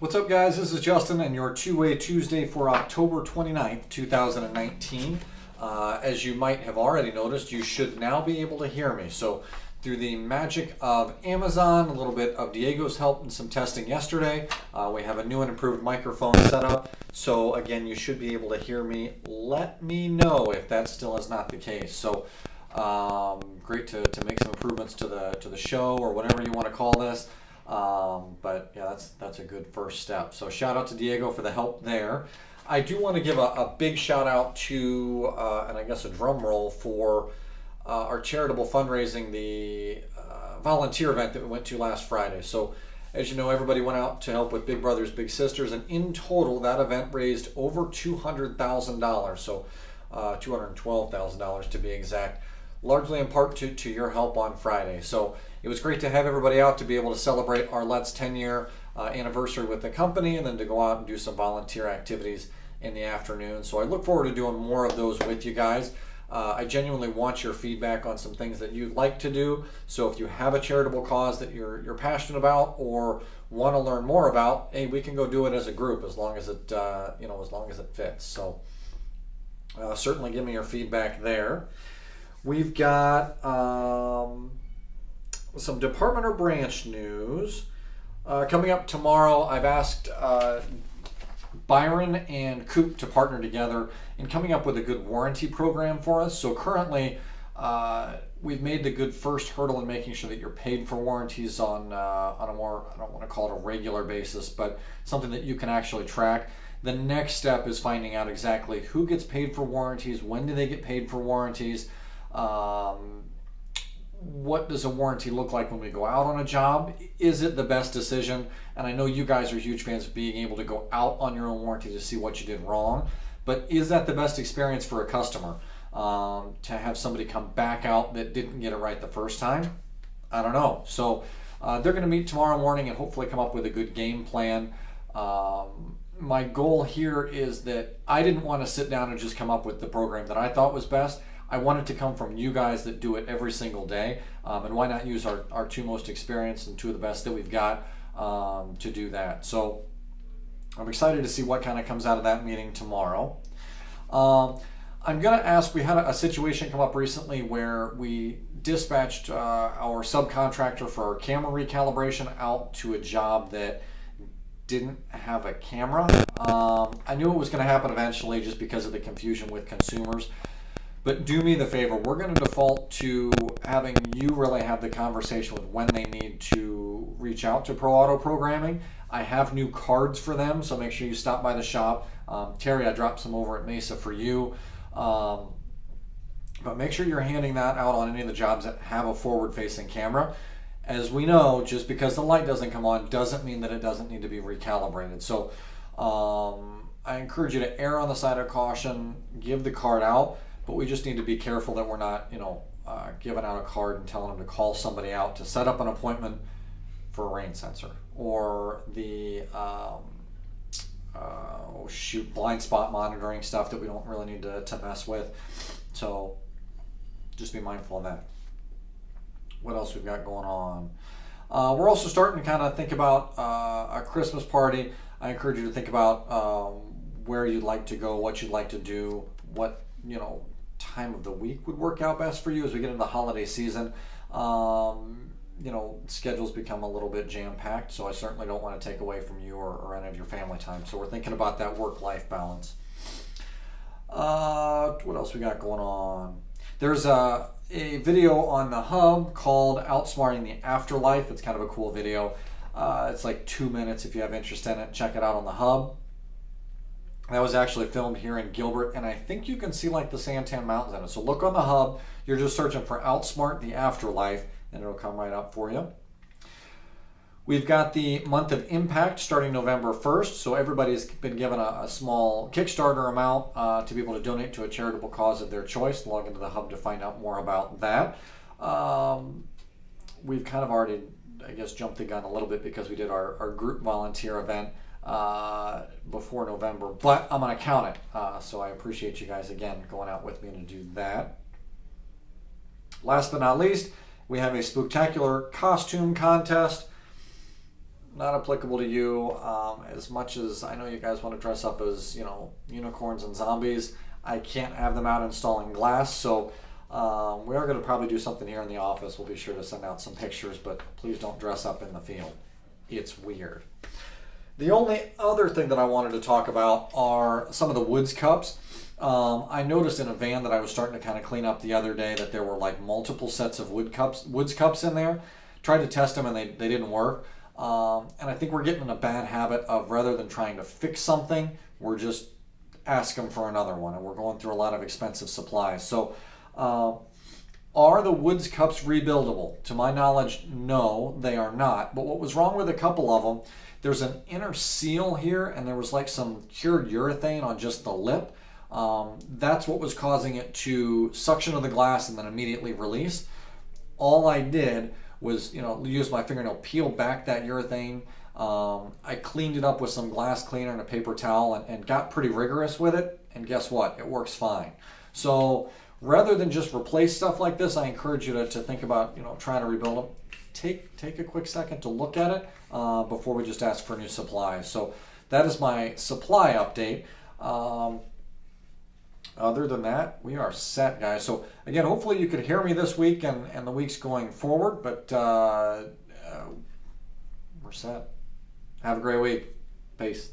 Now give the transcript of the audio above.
What's up, guys? This is Justin and your Two-Way Tuesday for October 29th, 2019. As you might have already noticed, you should now be able to hear me. So through the magic of Amazon, a little bit of Diego's help and some testing yesterday, we have a new and improved microphone set up. So again, you should be able to hear me. Let me know if that still is not the case. So great to make some improvements to the show or whatever you want to call this. But yeah, that's a good first step. So shout out to Diego for the help there. I do want to give a big shout out to, and I guess a drum roll for our charitable fundraising, the volunteer event that we went to last Friday. So as you know, everybody went out to help with Big Brothers Big Sisters, and in total that event raised over $200,000, so $212,000 to be exact, largely in part to your help on Friday. So it was great to have everybody out to be able to celebrate our Let's 10-year anniversary with the company, and then to go out and do some volunteer activities in the afternoon. So I look forward to doing more of those with you guys. I genuinely want your feedback on some things that you'd like to do. So if you have a charitable cause that you're passionate about or want to learn more about, hey, we can go do it as a group as long as it as long as it fits. So certainly give me your feedback there. We've got some department or branch news coming up tomorrow. I've asked Byron and Coop to partner together in coming up with a good warranty program for us. So currently, we've made the good first hurdle in making sure that you're paid for warranties on a more, I don't want to call it a regular basis, but something that you can actually track. The next step is finding out exactly who gets paid for warranties, when do they get paid for warranties, what does a warranty look like when we go out on a job? Is it the best decision? And I know you guys are huge fans of being able to go out on your own warranty to see what you did wrong, but is that the best experience for a customer? To have somebody come back out that didn't get it right the first time? I don't know. So they're going to meet tomorrow morning and hopefully come up with a good game plan. My goal here is that I didn't want to sit down and just come up with the program that I thought was best. I want it to come from you guys that do it every single day, and why not use our two most experienced and two of the best that we've got to do that. So I'm excited to see what kind of comes out of that meeting tomorrow. I'm going to ask, we had a situation come up recently where we dispatched our subcontractor for our camera recalibration out to a job that didn't have a camera. I knew it was going to happen eventually just because of the confusion with consumers. But do me the favor, we're going to default to having you really have the conversation with when they need to reach out to Pro Auto Programming. I have new cards for them, so make sure you stop by the shop. Terry, I dropped some over at Mesa for you. But make sure you're handing that out on any of the jobs that have a forward-facing camera. As we know, just because the light doesn't come on doesn't mean that it doesn't need to be recalibrated. So I encourage you to err on the side of caution, give the card out. But we just need to be careful that we're not, giving out a card and telling them to call somebody out to set up an appointment for a rain sensor or the blind spot monitoring stuff that we don't really need to mess with. So just be mindful of that. What else we've got going on? We're also starting to kind of think about a Christmas party. I encourage you to think about where you'd like to go, what you'd like to do, what time of the week would work out best for you as we get into the holiday season. Schedules become a little bit jam-packed, so I certainly don't want to take away from you or any of your family time. So we're thinking about that work-life balance. What else we got going on? There's a video on the Hub called Outsmarting the Afterlife. It's kind of a cool video. It's like 2 minutes. If you have interest in it, check it out on the Hub. That was actually filmed here in Gilbert, and I think you can see like the Santan Mountains in it. So look on the Hub. You're just searching for Outsmart the Afterlife, and it'll come right up for you. We've got the month of impact starting November 1st. So everybody's been given a small Kickstarter amount to be able to donate to a charitable cause of their choice. Log into the Hub to find out more about that. We've kind of already, I guess, jumped the gun a little bit because we did our group volunteer event before November, but I'm going to count it. So I appreciate you guys again going out with me to do that. Last but not least, we have a spooktacular costume contest. not applicable to you. As much as I know you guys want to dress up as, unicorns and zombies, I can't have them out installing glass. So we are going to probably do something here in the office. We'll be sure to send out some pictures, but please don't dress up in the field. It's weird. The only other thing that I wanted to talk about are some of the woods cups. I noticed in a van that I was starting to kind of clean up the other day that there were like multiple sets of woods cups in there. Tried to test them and they didn't work. And I think we're getting in a bad habit of, rather than trying to fix something, we're just asking for another one, and we're going through a lot of expensive supplies. So are the woods cups rebuildable? To my knowledge, no, they are not. But what was wrong with a couple of them, there's an inner seal here, and there was like some cured urethane on just the lip. That's what was causing it to suction to the glass and then immediately release. All I did was, use my fingernail, peel back that urethane. I cleaned it up with some glass cleaner and a paper towel and got pretty rigorous with it. And guess what? It works fine. So rather than just replace stuff like this, I encourage you to think about, trying to rebuild them. Take a quick second to look at it before we just ask for new supplies. So that is my supply update. Other than that, we are set, guys. So again, hopefully you could hear me this week and the weeks going forward, but we're set. Have a great week. Peace.